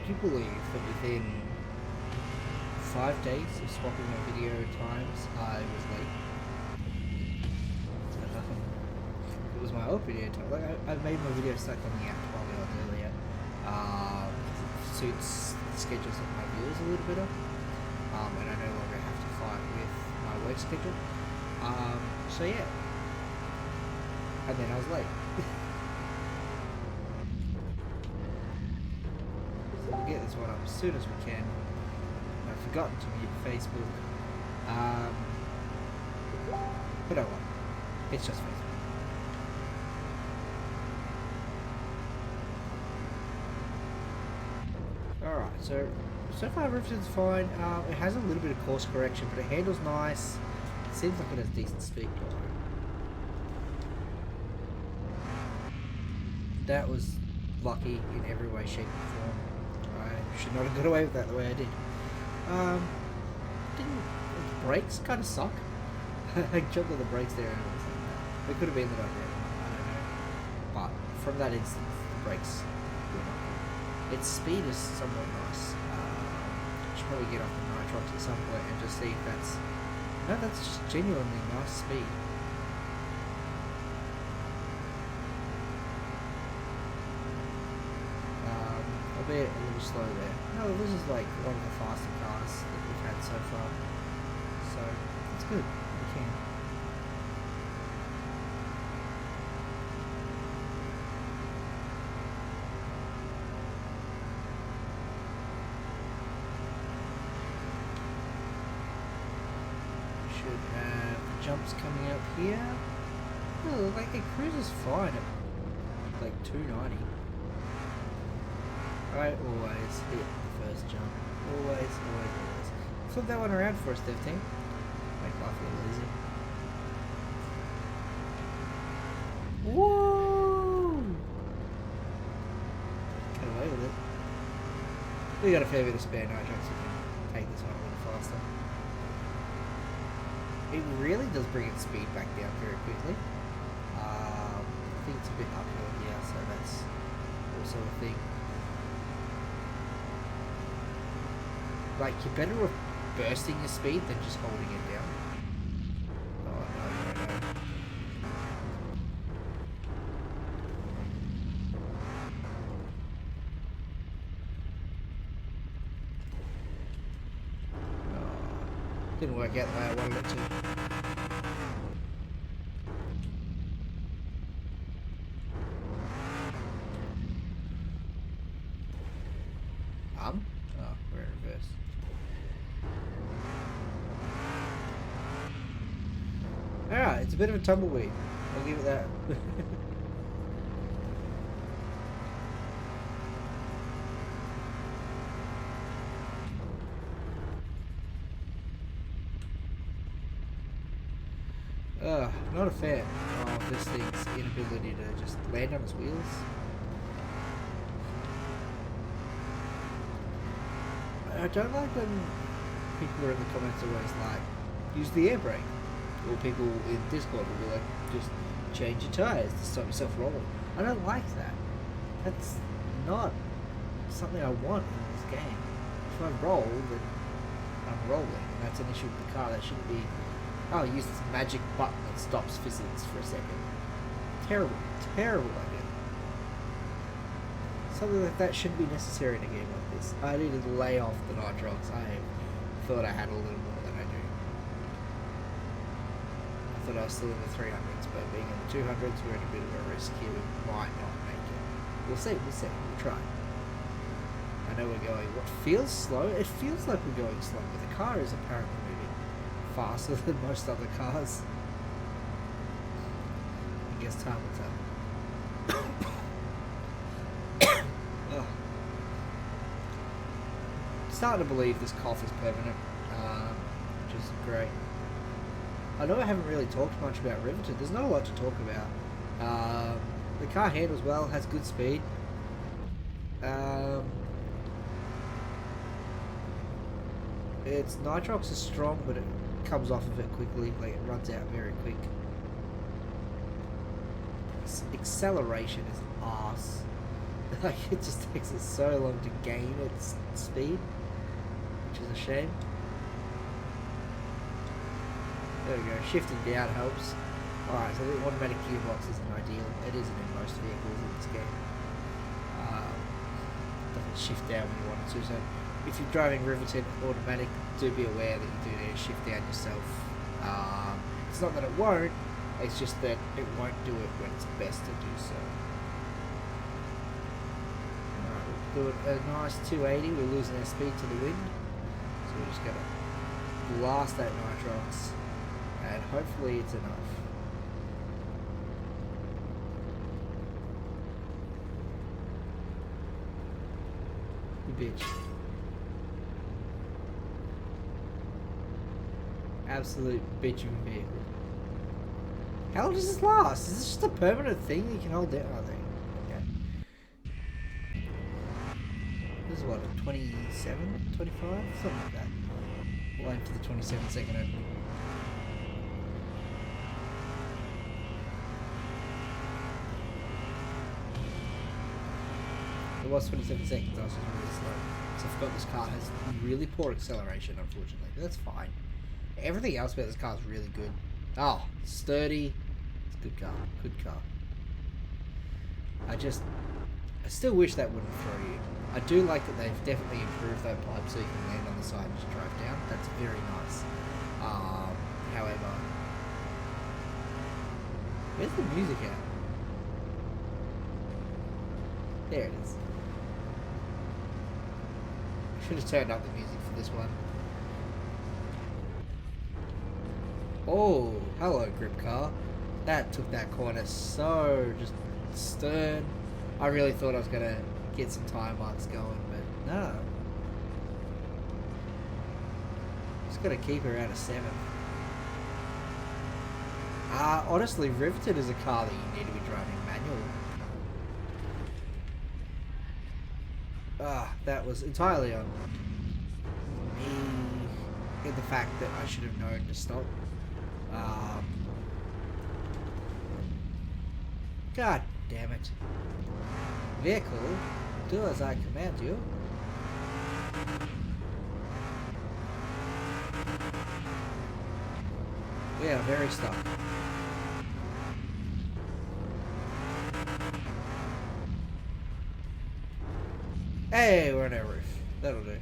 you believe that within 5 days of swapping my video times, I was late? It was my old video time. Like, I made my video start coming out 12 hours earlier. Because it suits the schedules of my viewers a little better. And I no longer have to fight with my work schedule. So yeah. And then I was late. So we'll get this one up as soon as we can. I've forgotten to mute Facebook. But oh well. It's just Facebook. Alright, so far Riveted's fine. It has a little bit of course correction, but it handles nice. It seems like it has decent speed. That was lucky in every way, shape, and form. I should not have got away with that the way I did. The brakes kind of suck. I jumped on the brakes there and it was like, it could have been that I did. I don't know. But from that instance, the brakes were not good. Its speed is somewhat nice. I should probably get off the nitrox at some point and just see if that's... No, that's just genuinely nice speed. Albeit a little slow there. No, this is like one of the faster cars that we've had so far. So, it's good. We can. Should have jumps coming up here. Oh, like it cruises fine at like 290. I always hit the first jump. Always. Flip that one around for us, 15. Make life a little easy. Woo! Get away with it. We got a fair bit of spare nitrox, so we can take this one a little faster. It really does bring its speed back down very quickly. I think it's a bit uphill here, so that's also a thing. Like, you're better off bursting your speed than just holding it down. Oh, no. Oh, didn't work out the way I wanted it to. Oh, we're in reverse. Alright, it's a bit of a tumbleweed. I'll give it that. Not a fan of this thing's inability to just land on its wheels. I don't like when people are in the comments always like, use the air brake. Or people in Discord will be like, just change your tyres to stop yourself rolling. I don't like that. That's not something I want in this game. If I roll, then I'm rolling, and that's an issue with the car. That shouldn't be, oh, use this magic button that stops physics for a second. Terrible idea. Something like that shouldn't be necessary in a game like this. I need to lay off the nitrox. I thought I had a little more than I do. I thought I was still in the 300s, but being in the 200s, we're in a bit of a risk here. We might not make it. We'll see. We'll try. I know we're going what feels slow. It feels like we're going slow, but the car is apparently moving faster than most other cars. I guess time will tell. Starting to believe this cough is permanent, which is great. I know I haven't really talked much about Rivited. There's not a lot to talk about. The car handles well, has good speed. Its nitrox is strong, but it comes off of it quickly. Like, it runs out very quick. Acceleration is arse. Like, it just takes it so long to gain its speed, which is a shame. There we go, shifting down helps. Alright, so the automatic gearbox isn't ideal. It isn't in most vehicles in this game. Doesn't shift down when you want it to, so if you're driving Rivited automatic, do be aware that you do need to shift down yourself. It's not that it won't, it's just that it won't do it when it's best to do so. Alright, we'll do a nice 280, we're losing our speed to the wind. So we're just going to blast that nitrox, and hopefully it's enough. You bitch. Absolute bitching vehicle. How long does this last? Is this just a permanent thing that you can hold down? I think. Okay. This is what, a 27? 25? Something like that. We'll aim for the 27-second opening. It was 27 seconds, I was just really slow. So I forgot this car has really poor acceleration, unfortunately. But that's fine. Everything else about this car is really good. Oh, sturdy. It's a good car. Good car. I still wish that wouldn't throw you. I do like that they've definitely improved that pipe so you can land on the side and just drive down. That's very nice. However, where's the music at? There it is. I should have turned up the music for this one. Oh, hello grip car. That took that corner so just stern. I really thought I was going to get some time marks going, but no. Just got to keep her out of 7th. Honestly, Rivited is a car that you need to be driving manual. That was entirely on me in the fact that I should have known to stop. God damn it. Vehicle, do as I command you. We are very stuck. Hey, we're on our roof. That'll do.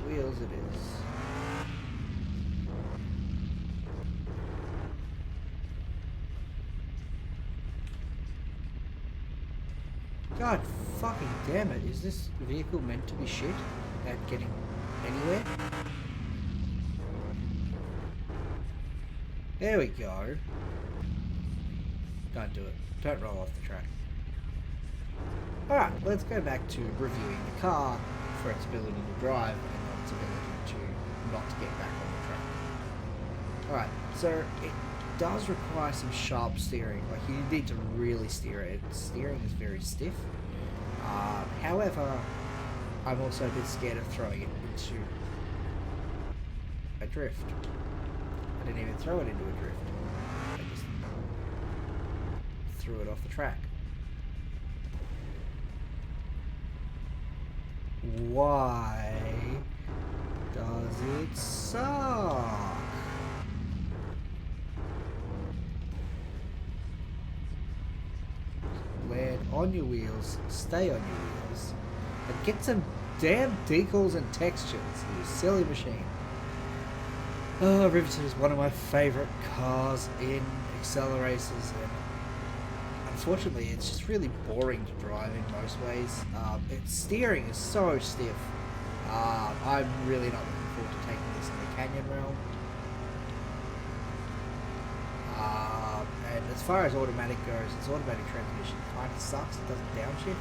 Wheels it is. God fucking damn it, is this vehicle meant to be shit at getting anywhere? There we go. Don't do it. Don't roll off the track. Alright, let's go back to reviewing the car for its ability to drive and not its ability to not get back on the track. Alright, so it does require some sharp steering. Like, you need to really steer it. Steering is very stiff. However, I'm also a bit scared of throwing it into a drift. I didn't even throw it into a drift. I just threw it off the track. Why does it suck? Land on your wheels, stay on your wheels, and get some damn decals and textures, you silly machine. Oh, Rivited is one of my favourite cars in accelerators, and unfortunately it's just really boring to drive in most ways. Its steering is so stiff. I'm really not looking forward to taking this in the canyon realm. And as far as automatic goes, its automatic transmission kind of sucks. It doesn't downshift,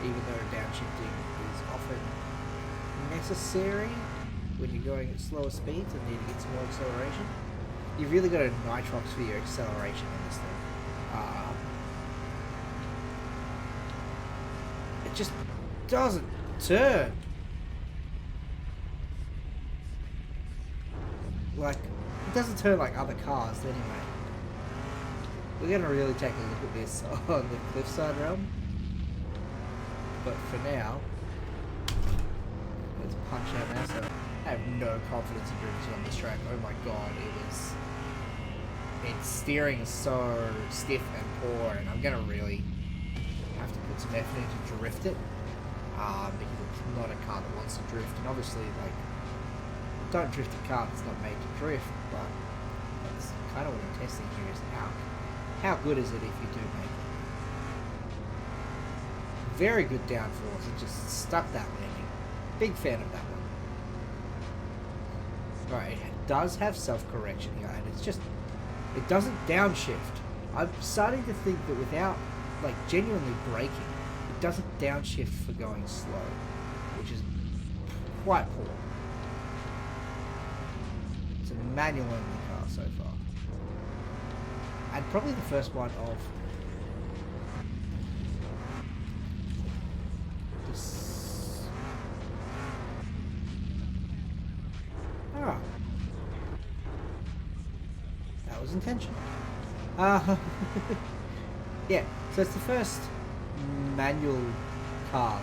even though downshifting is often necessary when you're going at slower speeds and need to get some more acceleration. You've really got a nitrox for your acceleration in this thing. It just doesn't turn. Like, It doesn't turn like other cars anyway. We're going to really take a look at this on the Cliffside realm. But for now, let's punch out now. So I have no confidence in drifting on this track. Oh my god, its steering is so stiff and poor, and I'm going to really have to put some effort into drift it. Because it's not a car that wants to drift, and obviously, like, don't drift a car that's not made to drift, but that's kind of what I'm testing here is how good is it if you do make it. Very good downforce, it just stuck that landing. Big fan of that one. Right, it does have self-correction here, and it's just, it doesn't downshift. I'm starting to think that without, like, genuinely braking, it doesn't downshift for going slow, which is quite poor. It's a manual only car so far. And probably the first one of this. Ah. That was intentional. Yeah, so it's the first manual car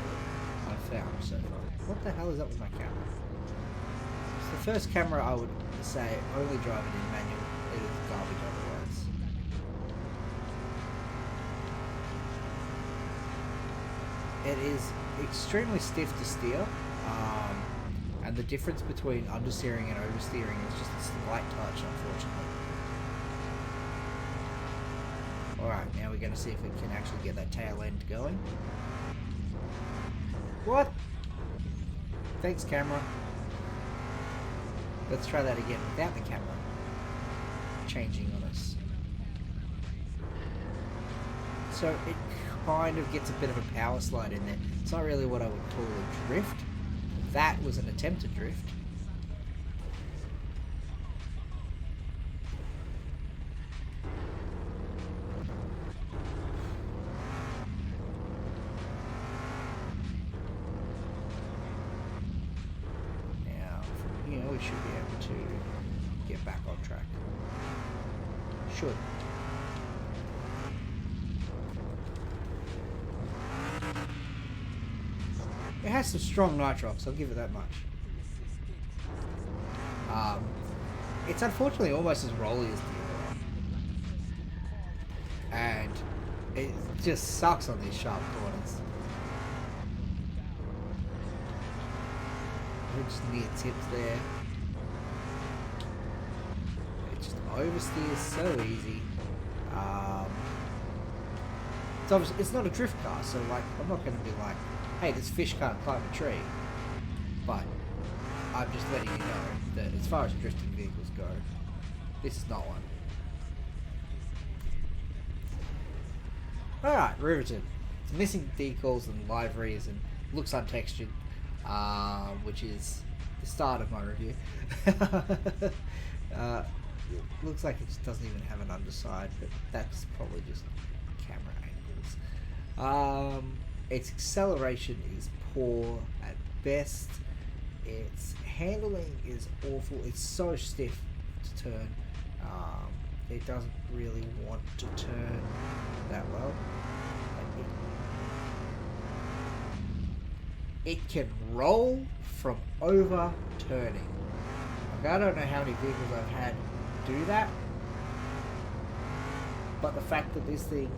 that I've found so far. What the hell is up with my camera? It's the first camera I would say only drive it in manual. It is garbage otherwise. It is extremely stiff to steer, and the difference between understeering and oversteering is just a slight touch, unfortunately. Alright, now we're going to see if it can actually get that tail end going. What? Thanks, camera. Let's try that again without the camera changing on us. So it kind of gets a bit of a power slide in there. It's not really what I would call a drift. That was an attempt to drift. Should be able to get back on track. Should. It has some strong nitrox, I'll give it that much. It's unfortunately almost as rolly as the other one. And it just sucks on these sharp corners. We're just near tips there. Oversteer is so easy. It's obviously, it's not a drift car, so like I'm not going to be like, hey, this fish can't climb a tree. But I'm just letting you know that as far as drifting vehicles go, this is not one. Alright, Rivited. It's missing decals and liveries and looks untextured, which is the start of my review. It looks like it just doesn't even have an underside, but that's probably just camera angles. Its acceleration is poor at best. Its handling is awful. It's so stiff to turn. It doesn't really want to turn that well. It can roll from overturning. Like, I don't know how many vehicles I've had do that, but the fact that this thing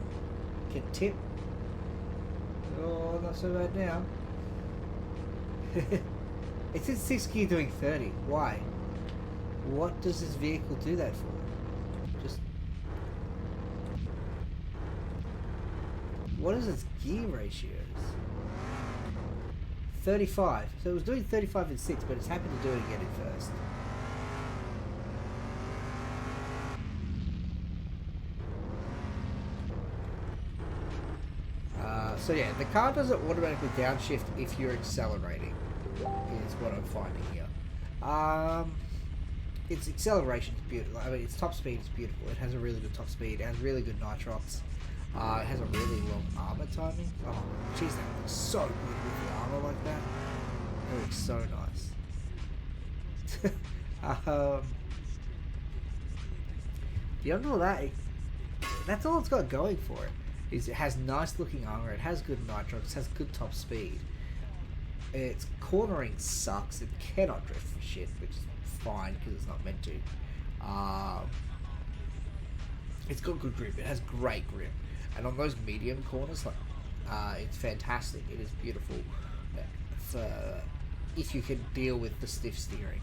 can tip, oh, not so bad now. It's in 6th gear doing 30. Why? What does this vehicle do that for? Just what is its gear ratios? 35. So it was doing 35 in 6th, but it's happy to do it again in 1st. So yeah, the car doesn't automatically downshift if you're accelerating, is what I'm finding here. Its acceleration is beautiful. I mean, its top speed is beautiful. It has a really good top speed. It has really good nitrox. It has a really long armor timing. Oh, jeez, that looks so good with the armor like that. It looks so nice. Beyond all that, that's all it's got going for it. Is it has nice looking armor, it has good nitro, it has good top speed. Its cornering sucks, it cannot drift for shit, which is fine because it's not meant to. It's got good grip, it has great grip. And on those medium corners, like, it's fantastic, it is beautiful. If you can deal with the stiff steering.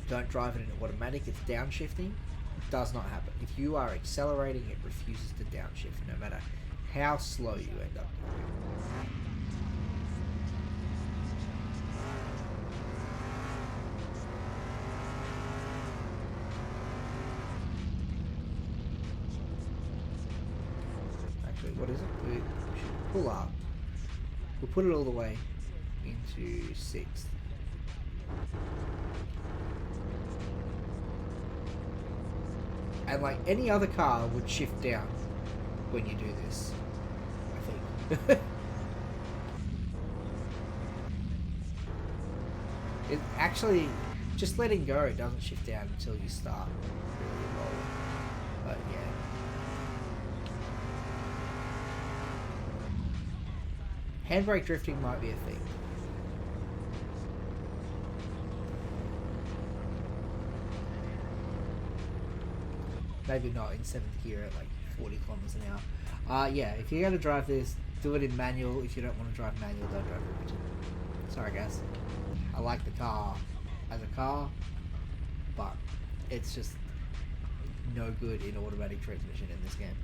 Don't drive it in automatic, it's downshifting. Does not happen. If you are accelerating, it refuses to downshift, no matter how slow you end up going. Actually, what is it? We should pull up. We'll put it all the way into 6th. And like any other car would shift down when you do this, I think. It actually, just letting go doesn't shift down until you start really rolling. But yeah. Handbrake drifting might be a thing. Maybe not in 7th gear at like 40 kilometers an hour. Yeah, if you're going to drive this, do it in manual. If you don't want to drive manual, don't drive Rivited. Sorry guys. I like the car as a car, but it's just no good in automatic transmission in this game.